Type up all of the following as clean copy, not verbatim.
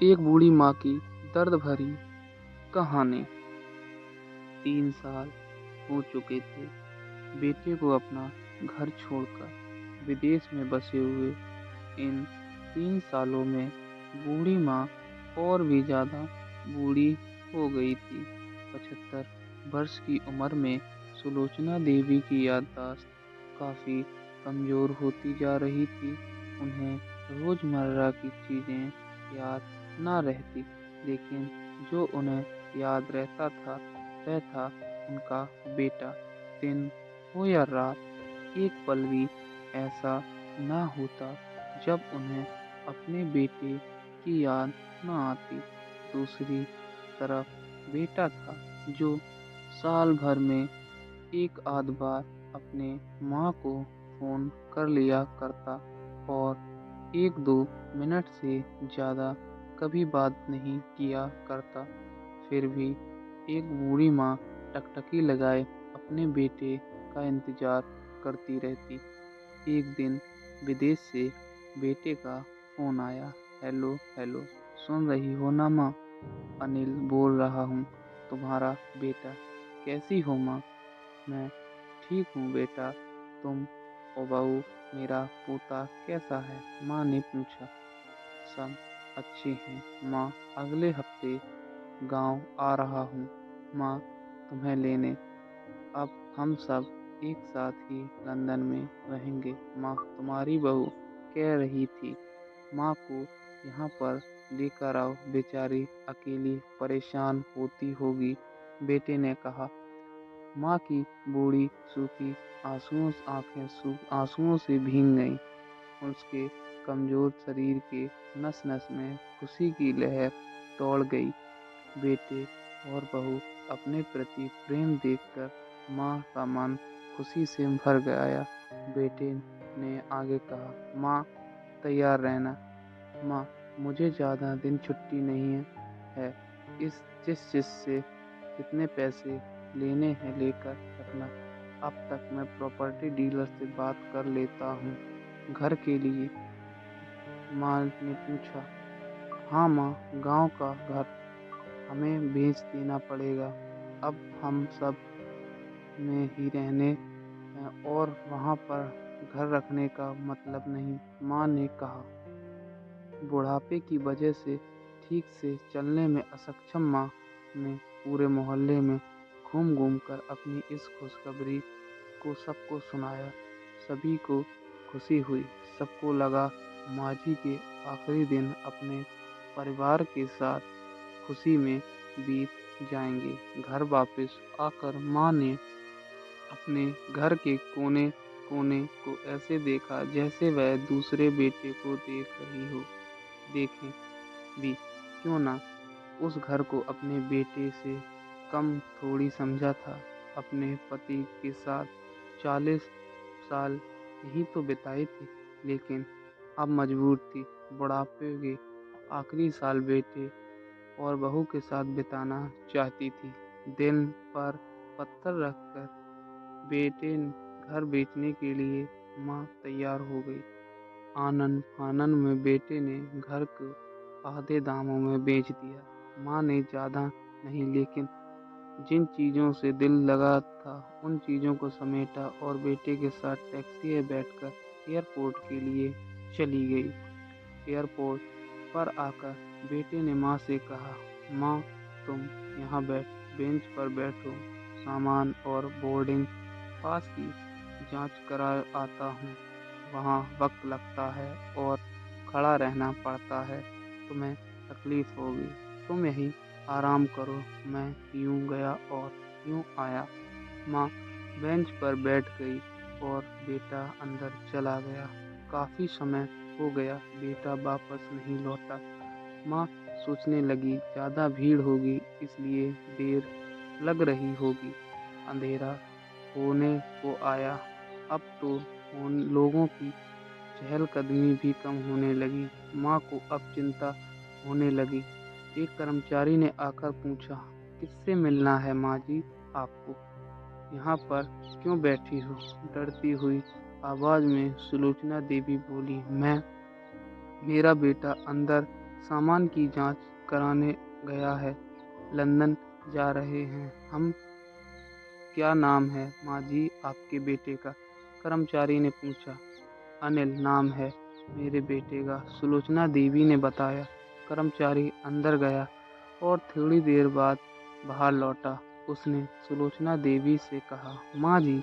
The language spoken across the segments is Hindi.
एक बूढ़ी माँ की दर्द भरी कहानी। 3 साल हो चुके थे बेटे को अपना घर छोड़कर विदेश में बसे हुए। इन 3 सालों में बूढ़ी माँ और भी ज्यादा बूढ़ी हो गई थी। 75 वर्ष की उम्र में सुलोचना देवी की याददाश्त काफी कमजोर होती जा रही थी। उन्हें रोजमर्रा की चीजें याद न रहती, लेकिन जो उन्हें याद रहता था वह था उनका बेटा। दिन हो या रात, एक पल भी ऐसा ना होता जब उन्हें अपने बेटे की याद न आती। दूसरी तरफ बेटा था जो साल भर में एक आध बार अपने माँ को फोन कर लिया करता और 1-2 मिनट से ज्यादा कभी बात नहीं किया करता। फिर भी एक बूढ़ी माँ टकटकी लगाए अपने बेटे का इंतजार करती रहती। एक दिन विदेश से बेटे का फोन आया। हेलो हेलो, सुन रही हो ना माँ? अनिल बोल रहा हूँ, तुम्हारा बेटा। कैसी हो माँ? मैं ठीक हूँ बेटा, तुम और बहू, मेरा पोता कैसा है? माँ ने पूछा। सब अच्छे हैं माँ, अगले हफ्ते गांव आ रहा हूँ माँ तुम्हें लेने। अब हम सब एक साथ ही लंदन में रहेंगे माँ, तुम्हारी बहू कह रही थी माँ को यहाँ पर लेकर आओ, बेचारी अकेली परेशान होती होगी। बेटे ने कहा। माँ की बूढ़ी सूखी आंसुओं से भीग गईं। उसके कमजोर शरीर के नस नस में खुशी की लहर दौड़ गई। बेटे और बहू अपने प्रति प्रेम देखकर माँ का मन खुशी से भर गया। बेटे ने आगे कहा, माँ तैयार रहना। माँ, मुझे ज्यादा दिन छुट्टी नहीं है। इस जिस से जितने पैसे लेने हैं लेकर रखना। अब तक मैं प्रॉपर्टी डीलर से बात कर लेता हूँ घर के लिए। माँ ने पूछा। हाँ माँ, गांव का घर हमें बेच देना पड़ेगा। अब हम सब में ही रहने हैं और वहाँ पर घर रखने का मतलब नहीं, माँ ने कहा। बुढ़ापे की वजह से ठीक से चलने में असक्षम माँ ने पूरे मोहल्ले में घूम घूम कर अपनी इस खुशखबरी को सबको सुनाया। सभी को खुशी हुई। सबको लगा माँ जी के आखिरी दिन अपने परिवार के साथ खुशी में बीत जाएंगे। घर वापस आकर माँ ने अपने घर के कोने कोने को ऐसे देखा जैसे वह दूसरे बेटे को देख रही हो। देखें भी क्यों ना, उस घर को अपने बेटे से कम थोड़ी समझा था। अपने पति के साथ 40 साल यही तो बिताए थे, लेकिन अब मजबूर थी बुढ़ापे के आखिरी साल बेटे और बहू के साथ बिताना चाहती थी। दिल पर पत्थर रखकर बेटे घर बेचने के लिए माँ तैयार हो गई। आनन फानन में बेटे ने घर को आधे दामों में बेच दिया। माँ ने ज्यादा नहीं, लेकिन जिन चीजों से दिल लगा था उन चीजों को समेटा और बेटे के साथ टैक्सी में बैठकर एयरपोर्ट के लिए चली गई। एयरपोर्ट पर आकर बेटे ने माँ से कहा, माँ तुम यहाँ बेंच पर बैठो, सामान और बोर्डिंग पास की जांच करा आता हूँ। वहाँ वक्त लगता है और खड़ा रहना पड़ता है, तुम्हें तकलीफ होगी, तुम यहीं आराम करो। मैं यूं गया और यूं आया। माँ बेंच पर बैठ गई और बेटा अंदर चला गया। काफी समय हो गया, बेटा वापस नहीं लौटा। माँ सोचने लगी ज्यादा भीड़ होगी इसलिए देर लग रही होगी। अंधेरा होने को आया। अब तो उन लोगों की चहलकदमी भी कम होने लगी। माँ को अब चिंता होने लगी। एक कर्मचारी ने आकर पूछा, किससे मिलना है माँ जी आपको? यहाँ पर क्यों बैठी हो? डरती हुई आवाज में सुलोचना देवी बोली, मेरा बेटा अंदर सामान की जांच कराने गया है। लंदन जा रहे हैं हम। क्या नाम है माँ जी आपके बेटे का? कर्मचारी ने पूछा। अनिल नाम है मेरे बेटे का, सुलोचना देवी ने बताया। कर्मचारी अंदर गया और थोड़ी देर बाद बाहर लौटा। उसने सुलोचना देवी से कहा, माँ जी,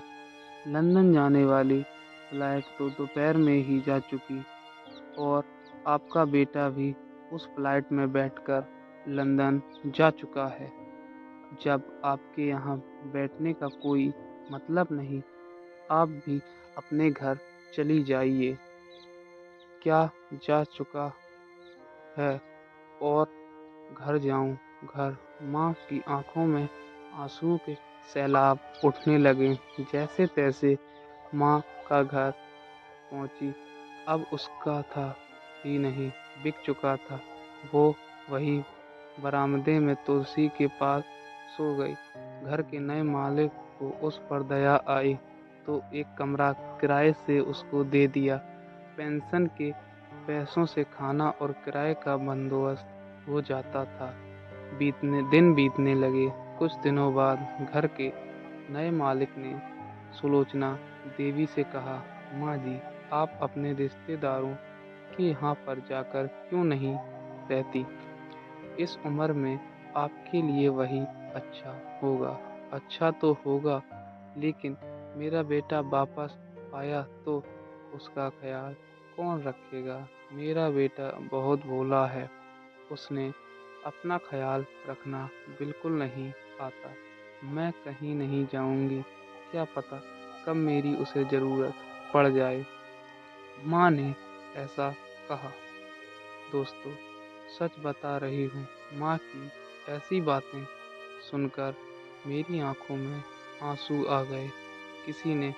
लंदन जाने वाली फ्लाइट तो दोपहर में ही जा चुकी और आपका बेटा भी उस फ्लाइट में बैठकर लंदन जा चुका है। जब आपके यहाँ बैठने का कोई मतलब नहीं, आप भी अपने घर चली जाइए। क्या जा चुका है और घर जाऊं घर? माँ की आंखों में आंसुओं के सैलाब उठने लगे। जैसे तैसे माँ का घर पहुंची। अब उसका था ही नहीं, बिक चुका था। वो वही बरामदे में तुलसी के पास सो गई। घर के नए मालिक को उस पर दया आई तो एक कमरा किराए से उसको दे दिया। पेंशन के पैसों से खाना और किराए का बंदोबस्त हो जाता था। दिन बीतने लगे। कुछ दिनों बाद घर के नए मालिक ने सुलोचना देवी से कहा, माँ जी, आप अपने रिश्तेदारों के यहाँ पर जाकर क्यों नहीं रहती? इस उम्र में आपके लिए वही अच्छा होगा। अच्छा तो होगा, लेकिन मेरा बेटा वापस आया तो उसका ख्याल कौन रखेगा? मेरा बेटा बहुत भोला है, उसने अपना ख्याल रखना बिल्कुल नहीं आता। मैं कहीं नहीं जाऊंगी, क्या पता कब मेरी उसे जरूरत पड़ जाए। माँ ने ऐसा कहा। दोस्तों, सच बता रही हूँ, माँ की ऐसी बातें सुनकर मेरी आंखों में आंसू आ गए। किसी ने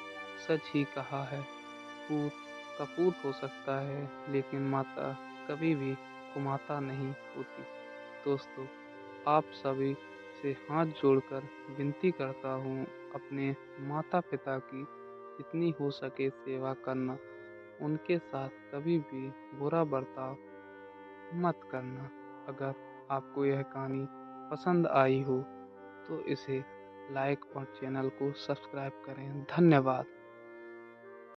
सच ही कहा है, पूत कपूत हो सकता है, लेकिन माता कभी भी कुमाता नहीं होती। दोस्तों, आप सभी से हाथ जोड़कर विनती करता हूँ, अपने माता पिता की जितनी हो सके सेवा करना। उनके साथ कभी भी बुरा बर्ताव मत करना। अगर आपको यह कहानी पसंद आई हो तो इसे लाइक और चैनल को सब्सक्राइब करें। धन्यवाद।